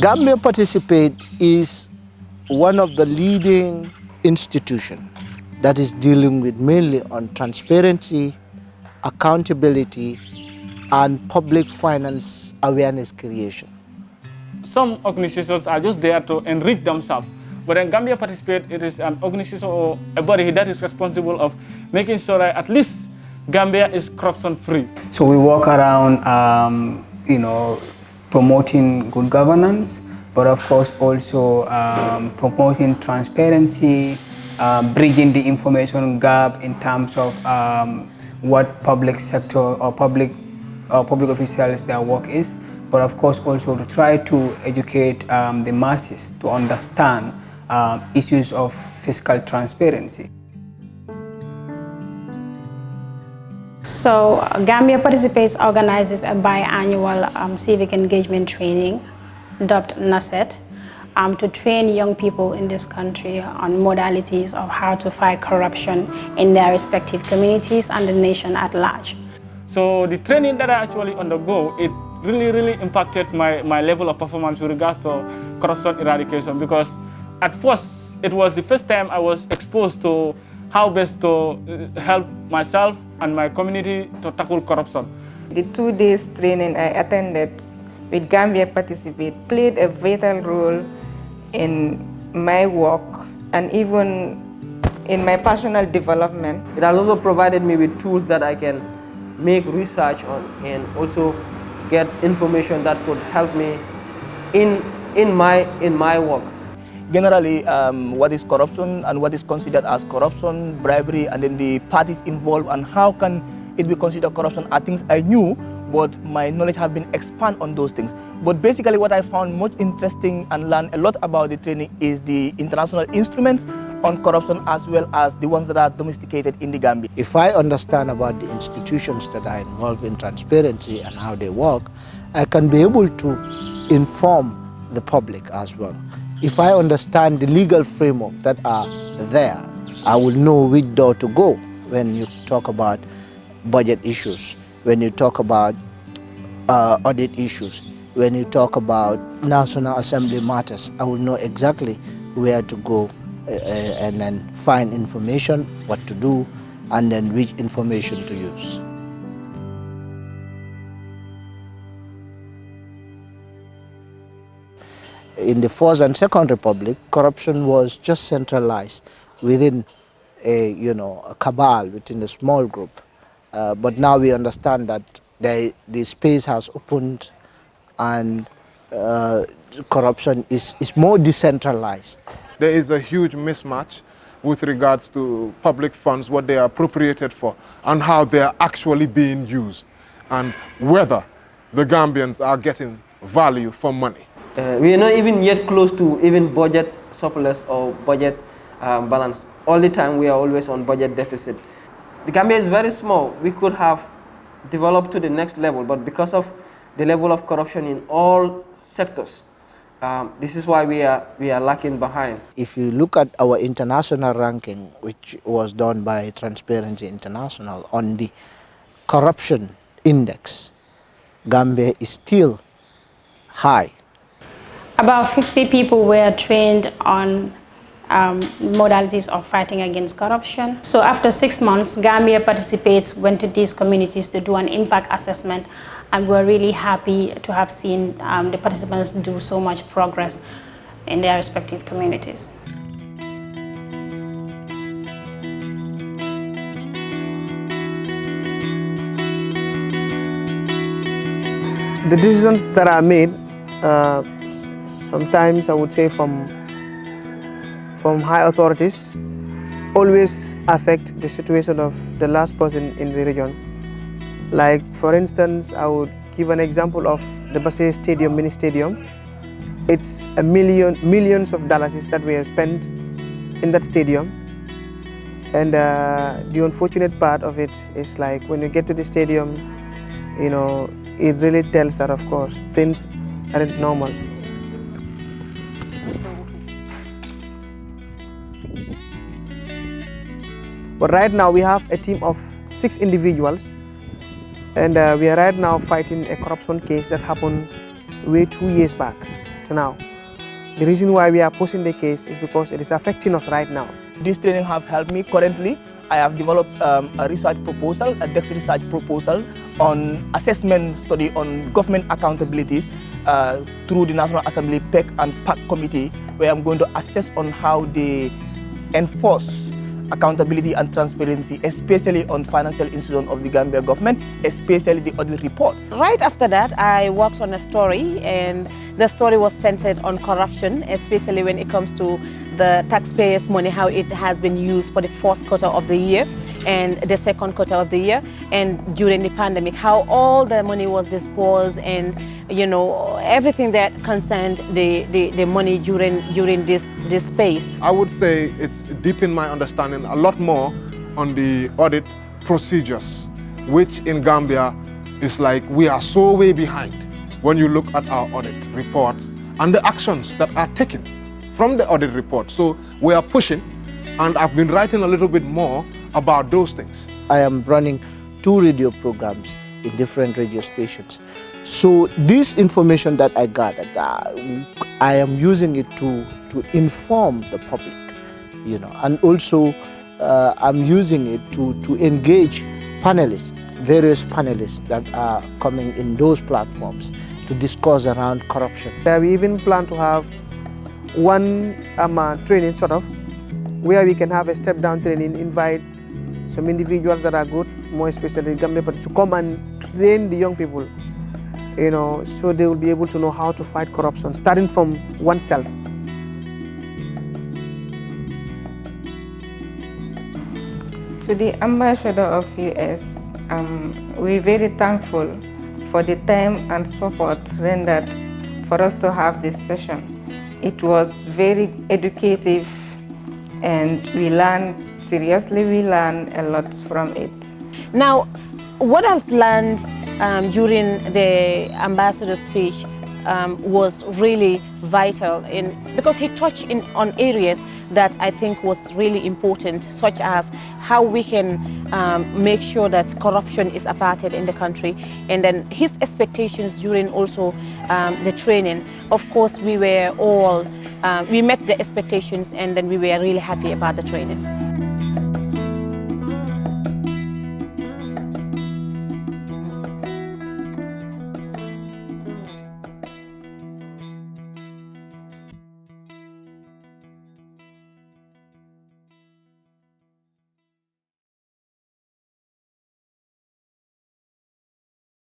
Gambia Participates is one of the leading institutions that is dealing with mainly on transparency, accountability, and public finance awareness creation. Some organizations are just there to enrich themselves. But in Gambia Participates, it is an organization or a body that is responsible of making sure that at least Gambia is corruption-free. So we walk around, promoting good governance, but of course also promoting transparency, bridging the information gap in terms of what public sector or public officials their work is, but of course also to try to educate the masses to understand issues of fiscal transparency. So Gambia Participates organizes a biannual civic engagement training dubbed NACEET to train young people in this country on modalities of how to fight corruption in their respective communities and the nation at large. So the training that I actually undergo, it really impacted my level of performance with regards to corruption eradication, because at first it was the first time I was exposed to how best to help myself and my community to tackle corruption. The 2 days training I attended with Gambia Participate played a vital role in my work and even in my personal development. It has also provided me with tools that I can make research on and also get information that could help me in my work. Generally, what is corruption and what is considered as corruption, bribery, and then the parties involved, and how can it be considered corruption are things I knew, but my knowledge have been expanded on those things. But basically what I found most interesting and learned a lot about the training is the international instruments on corruption as well as the ones that are domesticated in the Gambia. If I understand about the institutions that are involved in transparency and how they work, I can be able to inform the public as well. If I understand the legal framework that are there, I will know which door to go when you talk about budget issues, when you talk about audit issues, when you talk about National Assembly matters. I will know exactly where to go and then find information, what to do, and then which information to use. In the First and Second Republic, corruption was just centralized within a cabal, within a small group. But now we understand that the space has opened and corruption is more decentralized. There is a huge mismatch with regards to public funds, what they are appropriated for, and how they are actually being used, and whether the Gambians are getting value for money. We are not even yet close to even budget surplus or budget balance. All the time we are always on budget deficit. The Gambia is very small. We could have developed to the next level, but because of the level of corruption in all sectors, this is why we are lacking behind. If you look at our international ranking, which was done by Transparency International on the corruption index, Gambia is still high. About 50 people were trained on modalities of fighting against corruption. So after 6 months, Gambia Participates went to these communities to do an impact assessment, and we're really happy to have seen the participants do so much progress in their respective communities. The decisions that are made, sometimes I would say from high authorities, always affect the situation of the last person in the region. Like, for instance, I would give an example of the Basse Stadium, mini stadium. It's millions of dollars that we have spent in that stadium. And the unfortunate part of it is, like, when you get to the stadium, it really tells that, of course, things aren't normal. But right now we have a team of 6 individuals, and we are right now fighting a corruption case that happened way 2 years back, now. The reason why we are pushing the case is because it is affecting us right now. This training have helped me. Currently, I have developed a research proposal, a DEX research proposal on assessment study on government accountabilities through the National Assembly PEC and PAC committee, where I'm going to assess on how they enforce accountability and transparency, especially on financial institutions of the Gambia government, especially the audit report. Right after that, I worked on a story, and the story was centered on corruption, especially when it comes to the taxpayers' money, how it has been used for the first quarter of the year and the second quarter of the year, and during the pandemic, how all the money was disbursed, and everything that concerned the money during this space. I would say it's deepened my understanding a lot more on the audit procedures, which in Gambia is like we are so way behind when you look at our audit reports and the actions that are taken from the audit report. So we are pushing, and I've been writing a little bit more about those things. I am running 2 radio programs in different radio stations. So this information that I gathered, I am using it to inform the public, and also I'm using it to engage panelists, various panelists that are coming in those platforms to discuss around corruption. We even plan to have one training sort of, where we can have a step-down training, invite some individuals that are good, more especially Gambia Participates, to come and train the young people, so they will be able to know how to fight corruption, starting from oneself. To the Ambassador of US, we're very thankful for the time and support rendered for us to have this session. It was very educative, and we learned a lot from it. Now, what I've learned during the ambassador's speech was really vital, because he touched on areas that I think was really important, such as how we can make sure that corruption is averted in the country, and then his expectations during also the training. Of course, we were all, we met the expectations, and then we were really happy about the training.